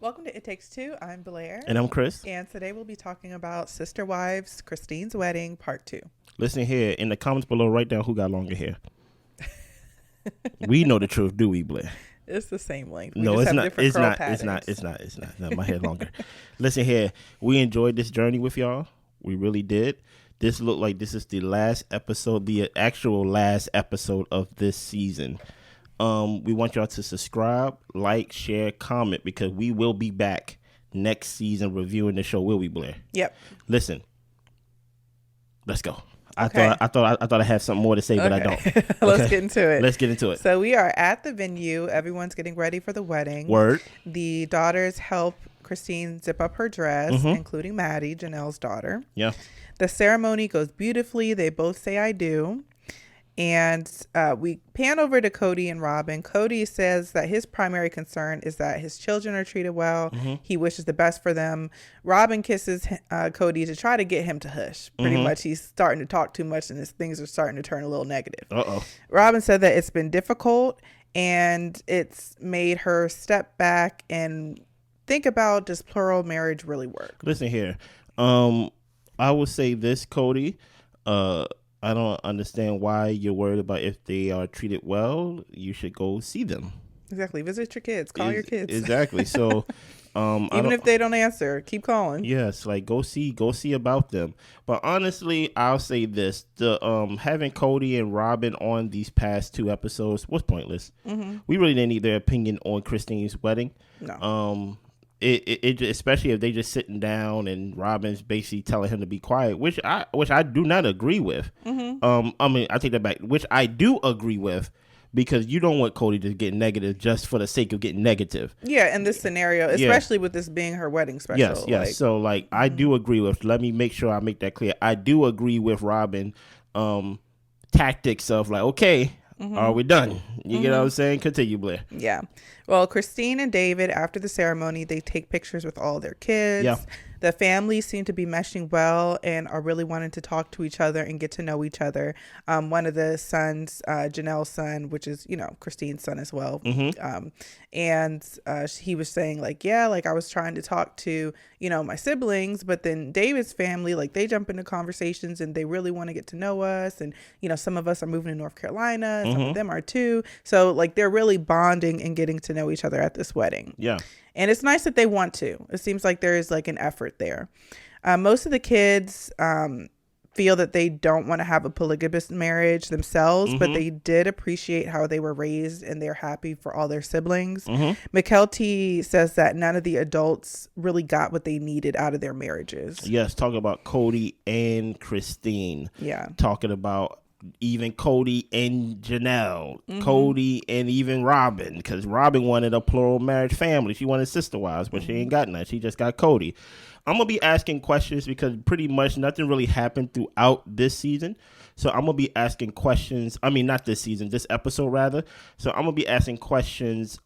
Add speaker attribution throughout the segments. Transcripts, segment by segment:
Speaker 1: Welcome to It Takes Two. I'm Blair.
Speaker 2: And I'm Chris.
Speaker 1: And today we'll be talking about Sister Wives, Christine's Wedding, Part 2.
Speaker 2: Listen here, in the comments below, write down who got longer hair. We know the truth, do we, Blair?
Speaker 1: It's the same length.
Speaker 2: No, it's not. It's not. No, my hair longer. Listen here, we enjoyed this journey with y'all. We really did. This looked like this is the last episode, the actual last episode of this season. We want y'all to subscribe, like, share, comment, because we will be back next season reviewing the show. Will we, Blair?
Speaker 1: Yep.
Speaker 2: Listen, let's go.
Speaker 1: Okay.
Speaker 2: I thought I had something more to say, but I don't. Okay.
Speaker 1: Let's get into it.
Speaker 2: Let's get into it.
Speaker 1: So we are at the venue. Everyone's getting ready for the wedding.
Speaker 2: Word.
Speaker 1: The daughters help Christine zip up her dress, including Maddie, Janelle's daughter.
Speaker 2: Yeah.
Speaker 1: The ceremony goes beautifully. They both say I do. And we pan over to Kody and Robyn. Kody says that his primary concern is that his children are treated well. He wishes the best for them. Robyn kisses Kody to try to get him to hush. Pretty much he's starting to talk too much and his things are starting to turn a little negative. Robyn said that it's been difficult and it's made her step back and think about, does plural marriage really work?
Speaker 2: Listen here. I will say this, Kody. I don't understand why you're worried about if they are treated well. You should go see them.
Speaker 1: Exactly. Visit your kids. Call your kids.
Speaker 2: Exactly. So,
Speaker 1: even if they don't answer, keep calling.
Speaker 2: Yes, like go see about them. But honestly, I'll say this: the having Kody and Robyn on these past two episodes was pointless. We really didn't need their opinion on Christine's wedding.
Speaker 1: No.
Speaker 2: It especially if they just sitting down and Robyn's basically telling him to be quiet, which I do not agree with. I take that back, which I do agree with, because you don't want Kody to get negative just for the sake of getting negative.
Speaker 1: Yeah, in this scenario, especially with this being her wedding special.
Speaker 2: Yes. So I do agree with. Let me make sure I make that clear. I do agree with Robyn tactics of like, okay. Are we done? You get what I'm saying? Continue, Blair.
Speaker 1: Yeah. Well, Christine and David, after the ceremony, they take pictures with all their kids.
Speaker 2: Yeah.
Speaker 1: The families seem to be meshing well and are really wanting to talk to each other and get to know each other. One of the sons, Janelle's son, which is, Christine's son as well. And he was saying I was trying to talk to, my siblings, but then David's family, they jump into conversations and they really want to get to know us. And, some of us are moving to North Carolina, and some of them are too. So they're really bonding and getting to know each other at this wedding.
Speaker 2: Yeah.
Speaker 1: And it's nice that they want to. It seems like there is an effort there. Most of the kids feel that they don't want to have a polygamous marriage themselves, but they did appreciate how they were raised and they're happy for all their siblings. McKelty says that none of the adults really got what they needed out of their marriages.
Speaker 2: Yes, talking about Kody and Christine.
Speaker 1: Yeah.
Speaker 2: Talking about even Kody and Janelle, Kody and even Robyn, because Robyn wanted a plural marriage family. She wanted sister wives, but she ain't got none. She just got Kody. I'm going to be asking questions because pretty much nothing really happened throughout this season. So I'm going to be asking questions. I mean, not this season, this episode rather. So I'm going to be asking questions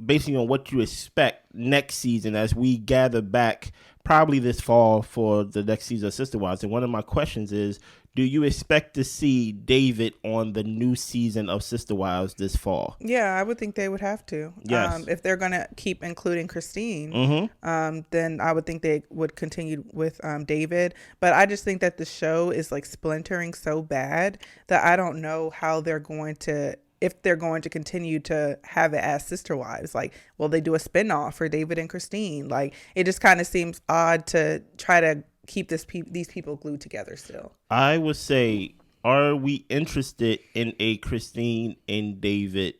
Speaker 2: basically on what you expect next season as we gather back probably this fall for the next season of Sister Wives. And one of my questions is, do you expect to see David on the new season of Sister Wives this fall?
Speaker 1: Yeah, I would think they would have to.
Speaker 2: Yes.
Speaker 1: If they're going to keep including Christine, then I would think they would continue with David. But I just think that the show is splintering so bad that I don't know how they're going to, if they're going to continue to have it as Sister Wives. Will they do a spinoff for David and Christine? It just kind of seems odd to try to keep these people glued together still.
Speaker 2: I would say, are we interested in a Christine and David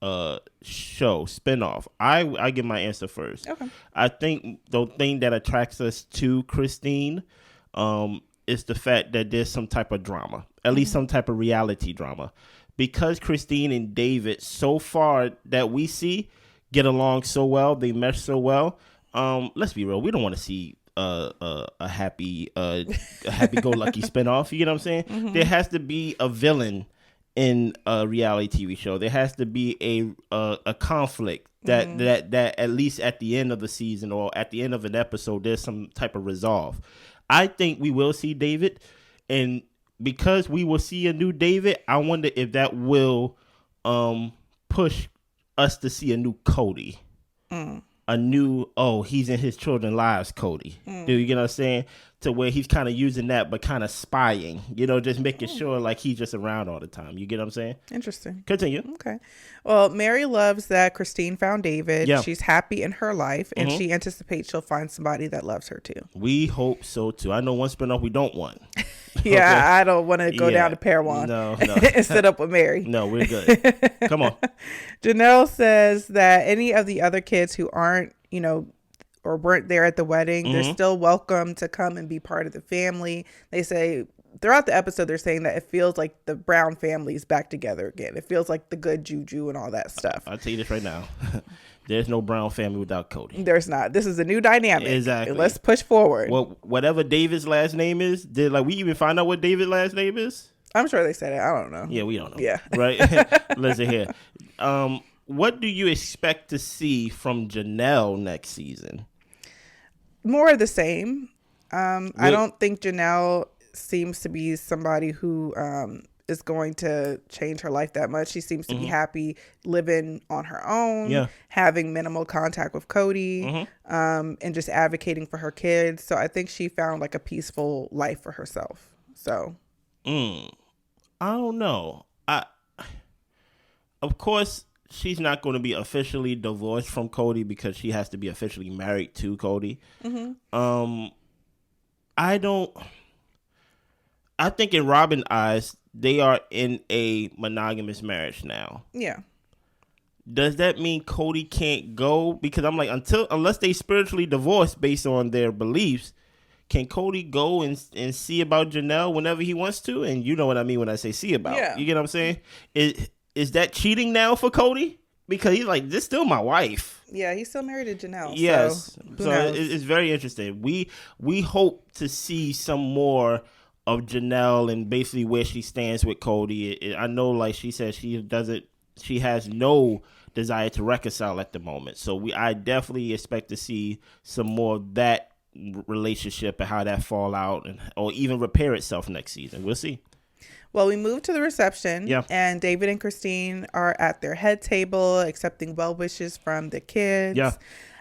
Speaker 2: show spinoff? I give my answer first.
Speaker 1: Okay.
Speaker 2: I think the thing that attracts us to Christine is the fact that there's some type of drama, at least some type of reality drama, because Christine and David so far that we see get along so well, they mesh so well. Let's be real, we don't want to see a happy-go-lucky spinoff. You get what I'm saying? There has to be a villain in a reality TV show. There has to be a conflict that at least at the end of the season or at the end of an episode, there's some type of resolve. I think we will see David, and because we will see a new David, I wonder if that will push us to see a new Kody. a new, he's in his children's lives, Kody. Do you get what I'm saying? To where he's kind of using that, but kind of spying, just making sure like he's just around all the time. You get what I'm saying?
Speaker 1: Interesting.
Speaker 2: Continue.
Speaker 1: Okay. Well, Meri loves that Christine found David.
Speaker 2: Yeah.
Speaker 1: She's happy in her life, and she anticipates she'll find somebody that loves her too.
Speaker 2: We hope so too. I know one spinoff we don't want.
Speaker 1: Yeah,
Speaker 2: Okay.
Speaker 1: I don't want to go down to Paiwan and sit up with Meri.
Speaker 2: No, we're good. Come on.
Speaker 1: Janelle says that any of the other kids who aren't, or weren't there at the wedding, they're still welcome to come and be part of the family. They say throughout the episode, they're saying that it feels like the Brown family is back together again. It feels like the good juju and all that stuff.
Speaker 2: I'll tell you this right now. There's no Brown family without Kody.
Speaker 1: There's not. This is a new dynamic.
Speaker 2: Exactly.
Speaker 1: Let's push forward.
Speaker 2: Well, whatever David's last name is, did we even find out what David's last name is?
Speaker 1: I'm sure they said it. I don't know.
Speaker 2: Yeah, we don't know.
Speaker 1: Yeah.
Speaker 2: Right? Listen here. What do you expect to see from Janelle next season?
Speaker 1: More of the same. I don't think Janelle seems to be somebody who is going to change her life that much. She seems to be happy living on her own, having minimal contact with Kody, and just advocating for her kids. So I think she found like a peaceful life for herself. So
Speaker 2: I don't know. Of course, she's not going to be officially divorced from Kody because she has to be officially married to Kody. I think in Robyn's eyes, they are in a monogamous marriage now.
Speaker 1: Yeah.
Speaker 2: Does that mean Kody can't go? Because I'm like, unless they spiritually divorce based on their beliefs, can Kody go and see about Janelle whenever he wants to? And you know what I mean when I say see about.
Speaker 1: Yeah.
Speaker 2: You get what I'm saying? Is that cheating now for Kody? Because he's like, this is still my wife.
Speaker 1: Yeah, he's still married to Janelle.
Speaker 2: Yes.
Speaker 1: So
Speaker 2: it's very interesting. We hope to see some more of Janelle and basically where she stands with Kody. I know, like she said, she has no desire to reconcile at the moment. So I definitely expect to see some more of that relationship and how that fall out or even repair itself next season. We'll see.
Speaker 1: Well, we moved to the reception, and David and Christine are at their head table accepting well wishes from the kids.
Speaker 2: Yeah.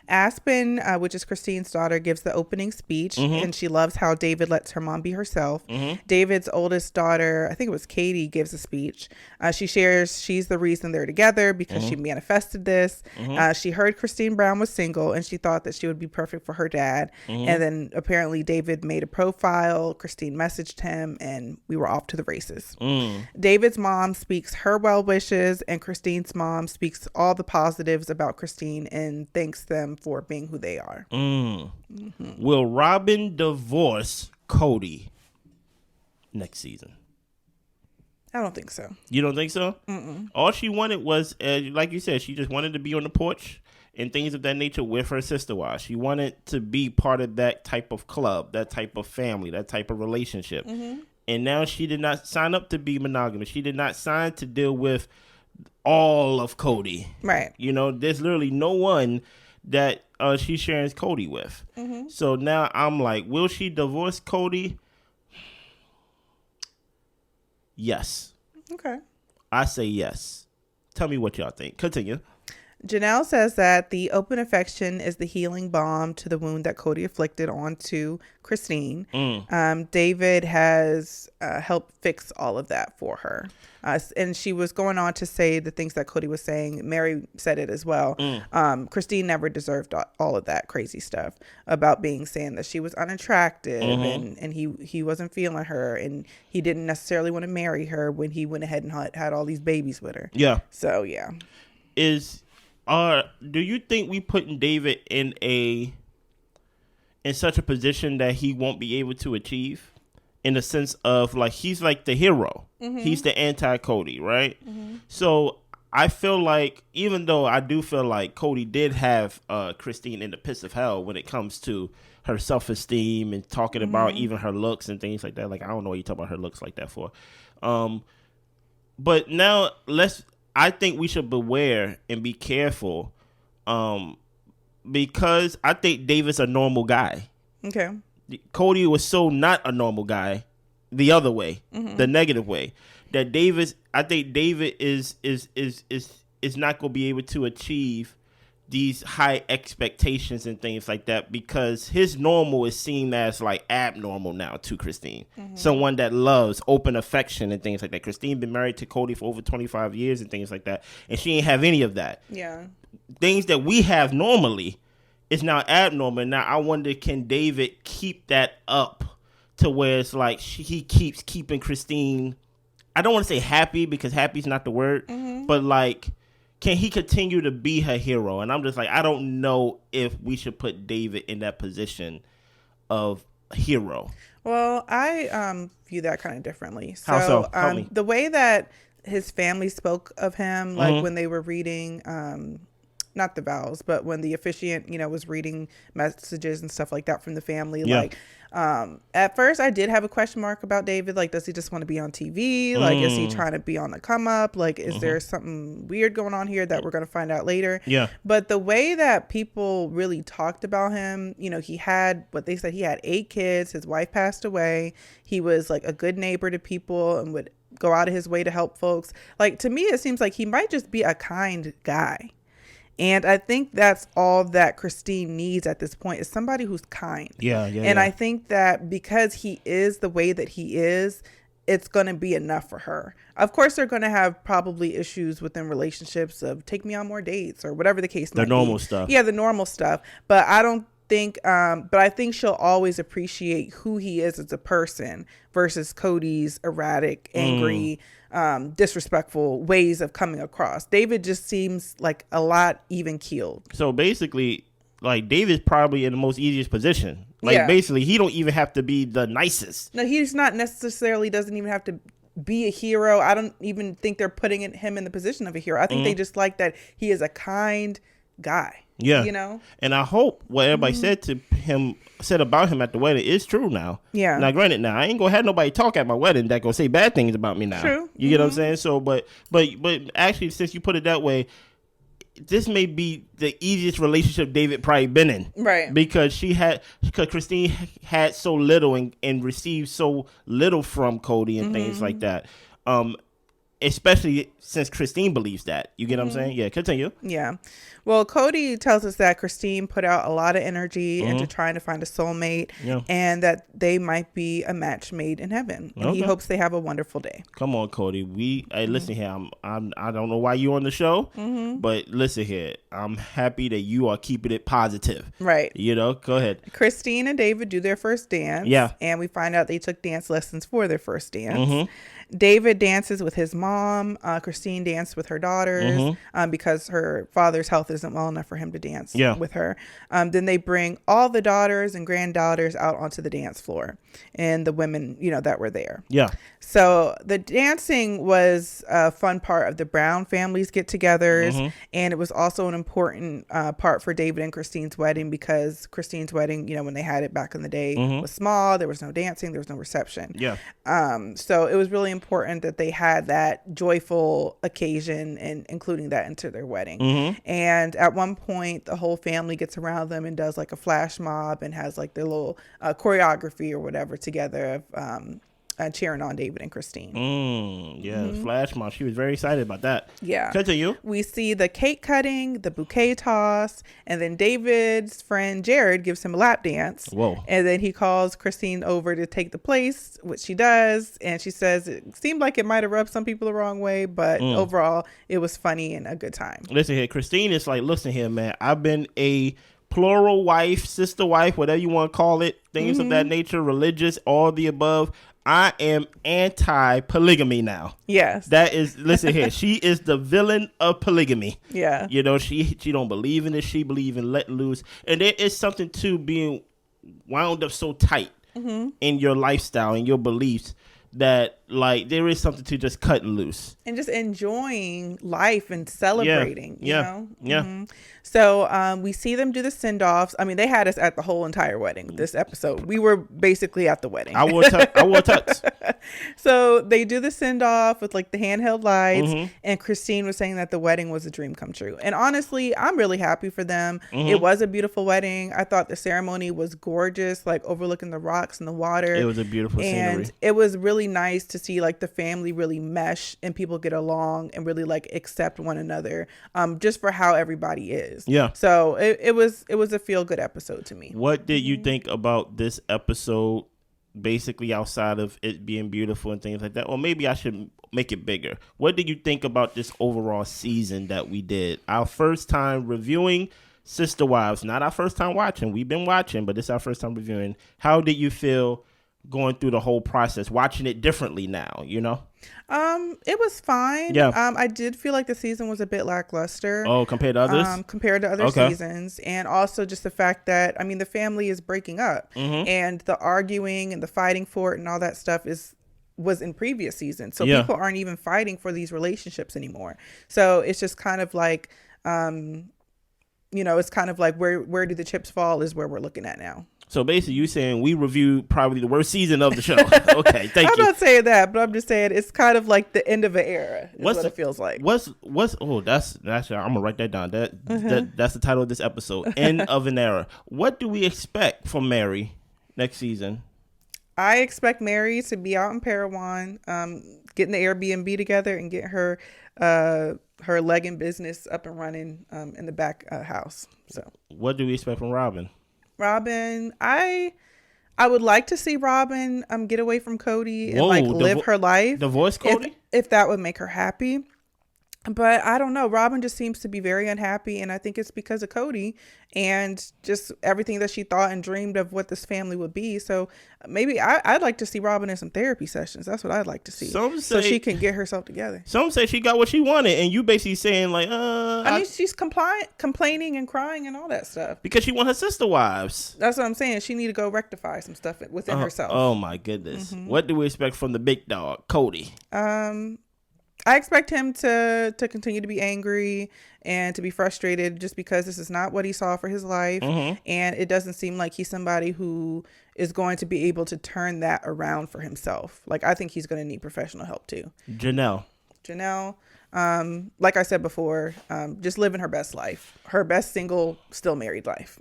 Speaker 1: Aspen, which is Christine's daughter, gives the opening speech, and she loves how David lets her mom be herself. David's oldest daughter, I think it was Katie, gives a speech. She shares she's the reason they're together because she manifested this. She heard Christine Brown was single, and she thought that she would be perfect for her dad. And then apparently David made a profile. Christine messaged him, and we were off to the races. David's mom speaks her well wishes, and Christine's mom speaks all the positives about Christine and thanks them for being who they are.
Speaker 2: Will Robyn divorce Kody next season?
Speaker 1: I don't think so.
Speaker 2: You don't think so? All she wanted was, like you said, she just wanted to be on the porch and things of that nature with her sister-wives. She wanted to be part of that type of club, that type of family, that type of relationship. And now she did not sign up to be monogamous. She did not sign to deal with all of Kody.
Speaker 1: Right.
Speaker 2: There's literally no one that she's sharing Kody with. So now I'm like, will she divorce Kody? Yes.
Speaker 1: Okay.
Speaker 2: I say yes. Tell me what y'all think. Continue.
Speaker 1: Janelle says that the open affection is the healing balm to the wound that Kody inflicted onto Christine. David has helped fix all of that for her. And she was going on to say the things that Kody was saying. Meri said it as well. Christine never deserved all of that crazy stuff about saying that she was unattractive and he wasn't feeling her and he didn't necessarily want to marry her when he went ahead and had all these babies with her.
Speaker 2: Yeah.
Speaker 1: So, yeah.
Speaker 2: Do you think we putting David in such a position that he won't be able to achieve? In the sense of like he's like the hero. He's the anti-Kody, right? So I feel like, even though I do feel like Kody did have Christine in the pits of hell when it comes to her self-esteem and talking about even her looks and things like that. Like, I don't know what you talk about her looks like that for. But now I think we should beware and be careful because I think David's a normal guy. Okay. Kody was so not a normal guy the other way, the negative way, that I think David is not going to be able to achieve these high expectations and things like that, because his normal is seen as like abnormal now to Christine. Someone that loves open affection and things like that. Christine been married to Kody for over 25 years and things like that, and she ain't have any of that.
Speaker 1: Yeah.
Speaker 2: Things that we have normally is now abnormal. Now I wonder, can David keep that up to where it's like he keeps keeping Christine, I don't want to say happy, because happy is not the word, but like, can he continue to be her hero? And I'm just like, I don't know if we should put David in that position of hero.
Speaker 1: Well, I view that kind of differently. So,
Speaker 2: How so? Help me.
Speaker 1: The way that his family spoke of him, like when they were reading, not the vows, but when the officiant, was reading messages and stuff like that from the family, like, at first I did have a question mark about David. Like, does he just want to be on TV? Like, is he trying to be on the come up? Like, is there something weird going on here that we're going to find out later?
Speaker 2: Yeah.
Speaker 1: But the way that people really talked about him, he had what they said, he had 8 kids. His wife passed away. He was like a good neighbor to people and would go out of his way to help folks. Like, to me, it seems like he might just be a kind guy. And I think that's all that Christine needs at this point, is somebody who's kind. And I think that because he is the way that he is, it's going to be enough for her. Of course, they're going to have probably issues within relationships of take me on more dates or whatever the case might be.
Speaker 2: The normal stuff.
Speaker 1: Yeah, the normal stuff. But I don't think, but I think she'll always appreciate who he is as a person versus Cody's erratic, angry, disrespectful ways of coming across. David just seems like a lot even keeled.
Speaker 2: So basically, like, David's probably in the most easiest position. Like, basically, he don't even have to be the nicest.
Speaker 1: No, he's not necessarily, doesn't even have to be a hero. I don't even think they're putting him in the position of a hero. I think they just like that he is a kind guy.
Speaker 2: Yeah. And I hope what everybody said about him at the wedding is true now.
Speaker 1: Yeah.
Speaker 2: Now, granted, I ain't gonna have nobody talk at my wedding that gonna say bad things about me now.
Speaker 1: True.
Speaker 2: You get what I'm saying? So, but actually, since you put it that way, this may be the easiest relationship David probably been in.
Speaker 1: Right.
Speaker 2: Because Christine had so little and received so little from Kody and things like that. Especially since Christine believes that. You get what I'm saying? Yeah, continue.
Speaker 1: Yeah. Well, Kody tells us that Christine put out a lot of energy into trying to find a soulmate and that they might be a match made in heaven. And he hopes they have a wonderful day.
Speaker 2: Come on, Kody. Listen here. I don't know why you're on the show, but listen here. I'm happy that you are keeping it positive.
Speaker 1: Right.
Speaker 2: Go ahead.
Speaker 1: Christine and David do their first dance.
Speaker 2: Yeah.
Speaker 1: And we find out they took dance lessons for their first dance. David dances with his mom. Christine danced with her daughters because her father's health isn't well enough for him to dance with her. Then they bring all the daughters and granddaughters out onto the dance floor and the women, that were there.
Speaker 2: Yeah.
Speaker 1: So the dancing was a fun part of the Brown family's get-togethers. And it was also an important part for David and Christine's wedding because Christine's wedding, when they had it back in the day, was small. There was no dancing. There was no reception.
Speaker 2: Yeah.
Speaker 1: So it was really important that they had that joyful occasion and including that into their wedding. And at one point, the whole family gets around them and does like a flash mob and has like their little choreography or whatever together of cheering on David and Christine.
Speaker 2: Flash mob. She was very excited about that.
Speaker 1: Yeah.
Speaker 2: Continue.
Speaker 1: We see the cake cutting, the bouquet toss, and then David's friend Jared gives him a lap dance.
Speaker 2: Whoa.
Speaker 1: And then he calls Christine over to take the place, which she does. And she says it seemed like it might have rubbed some people the wrong way, but overall it was funny and a good time.
Speaker 2: Listen here, Christine is like, listen here, man. I've been a plural wife, sister wife, whatever you want to call it, things of that nature, religious, all the above. I am anti-polygamy now.
Speaker 1: Yes.
Speaker 2: That is, listen here, she is the villain of polygamy.
Speaker 1: Yeah.
Speaker 2: She don't believe in it. She believe in letting loose. And there is something to being wound up so tight in your lifestyle and your beliefs that like there is something to just cutting loose
Speaker 1: and just enjoying life and celebrating. You know?
Speaker 2: So
Speaker 1: we see them do the send-offs. I mean, they had us at the whole entire wedding. This episode, we were basically at the wedding.
Speaker 2: I wore tux.
Speaker 1: So they do the send-off with like the handheld lights, and Christine was saying that the wedding was a dream come true. And honestly, I'm really happy for them. It was a beautiful wedding. I thought the ceremony was gorgeous, like overlooking the rocks and the water.
Speaker 2: It was a beautiful scenery.
Speaker 1: And it was really really nice to see like the family really mesh and people get along and really like accept one another, just for how everybody is.
Speaker 2: Yeah.
Speaker 1: So it was a feel good episode to me.
Speaker 2: What did you think about this episode? Basically, outside of it being beautiful and things like that, or maybe I should make it bigger. What did you think about this overall season that we did? Our first time reviewing Sister Wives, not our first time watching. We've been watching, but this is our first time reviewing. How did you feel going through the whole process, watching it differently now, you know?
Speaker 1: It was fine.
Speaker 2: Yeah.
Speaker 1: I did feel like the season was a bit lackluster.
Speaker 2: Oh, compared to others?
Speaker 1: Compared to other seasons. And also just the fact that, I mean, the family is breaking up, and the arguing and the fighting for it and all that stuff was in previous seasons. So people aren't even fighting for these relationships anymore. So it's just kind of like, it's kind of like where do the chips fall is where we're looking at now.
Speaker 2: So basically, you saying we reviewed probably the worst season of the show. Okay, thank you.
Speaker 1: I'm not saying that, but I'm just saying it's kind of like the end of an era. What it feels like.
Speaker 2: That's I'm gonna write that down. That's the title of this episode. End of an era. What do we expect from Meri next season?
Speaker 1: I expect Meri to be out in Parowan, getting the Airbnb together and get her legging business up and running in the back house. So,
Speaker 2: what do we expect from Robyn?
Speaker 1: Robyn, I would like to see Robyn get away from Kody and live her life.
Speaker 2: Divorce Kody?
Speaker 1: If that would make her happy. But I don't know. Robyn just seems to be very unhappy, and I think it's because of Kody and just everything that she thought and dreamed of what this family would be. So maybe I'd like to see Robyn in some therapy sessions. That's what I'd like to see. So she can get herself together.
Speaker 2: Some say she got what she wanted, and you basically saying like, I
Speaker 1: mean, she's complaining and crying and all that stuff.
Speaker 2: Because she want her sister wives.
Speaker 1: That's what I'm saying. She need to go rectify some stuff within herself.
Speaker 2: Oh my goodness. What do we expect from the big dog, Kody?
Speaker 1: I expect him to continue to be angry and to be frustrated just because this is not what he saw for his life. And it doesn't seem like he's somebody who is going to be able to turn that around for himself. Like, I think he's going to need professional help too.
Speaker 2: Janelle,
Speaker 1: like I said before, just living her best life, her best single, still married life.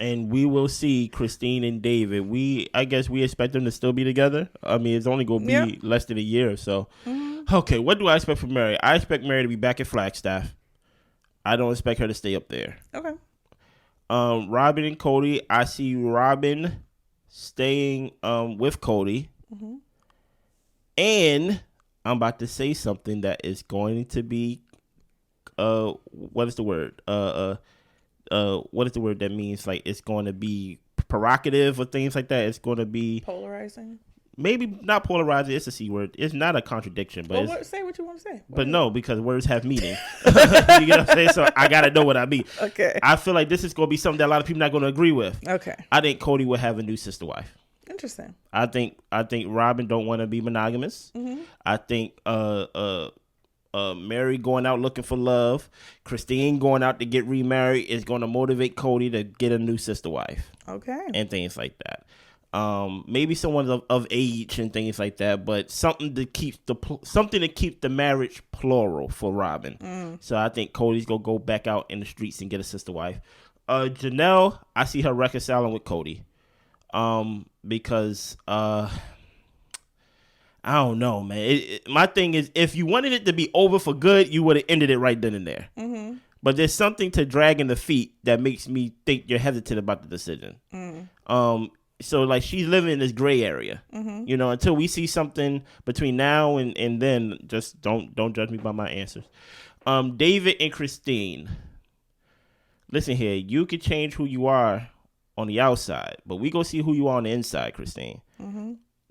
Speaker 2: And we will see Christine and David. I guess we expect them to still be together. I mean, it's only going to be less than a year or so. Okay, what do I expect from Meri? I expect Meri to be back at Flagstaff. I don't expect her to stay up there.
Speaker 1: Okay.
Speaker 2: Robyn and Kody, I see Robyn staying with Kody. And I'm about to say something that is going to be what is the word? What is the word that means like it's going to be provocative or things like that? It's going to be
Speaker 1: polarizing.
Speaker 2: Maybe not polarizing. It's a C word. It's not a contradiction, but
Speaker 1: say what you want to say.
Speaker 2: But no, because words have meaning. You know what I'm saying? So I gotta know what I mean.
Speaker 1: Okay.
Speaker 2: I feel like this is going to be something that a lot of people not going to agree with.
Speaker 1: Okay.
Speaker 2: I think Kody will have a new sister wife.
Speaker 1: Interesting.
Speaker 2: I think Robyn don't want to be monogamous. I think Meri going out looking for love, Christine going out to get remarried is going to motivate Kody to get a new sister wife.
Speaker 1: Okay.
Speaker 2: And things like that. Maybe someone of age and things like that, but something to keep the marriage plural for Robyn. So I think Cody's gonna go back out in the streets and get a sister wife. Janelle, I see her reconciling with Kody. Because I don't know, man. My thing is, if you wanted it to be over for good, you would have ended it right then and there. But there's something to dragging the feet that makes me think you're hesitant about the decision. So like she's living in this gray area, you know, until we see something between now and then. Just don't judge me by my answers. David and Christine, listen here, you can change who you are on the outside, but we go see who you are on the inside, Christine.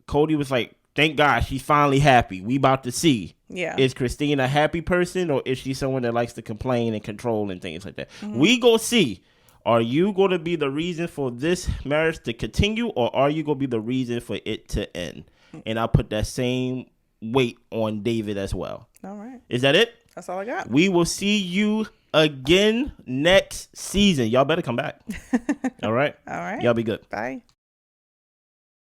Speaker 2: Kody was like, thank God she's finally happy. We about to see. Yeah. Is Christine a happy person, or is she someone that likes to complain and control and things like that? We go see. Are you going to be the reason for this marriage to continue, or are you going to be the reason for it to end? And I'll put that same weight on David as well.
Speaker 1: All right.
Speaker 2: Is that it?
Speaker 1: That's all I got.
Speaker 2: We will see you again next season. Y'all better come back. All right?
Speaker 1: All right.
Speaker 2: Y'all be good.
Speaker 1: Bye.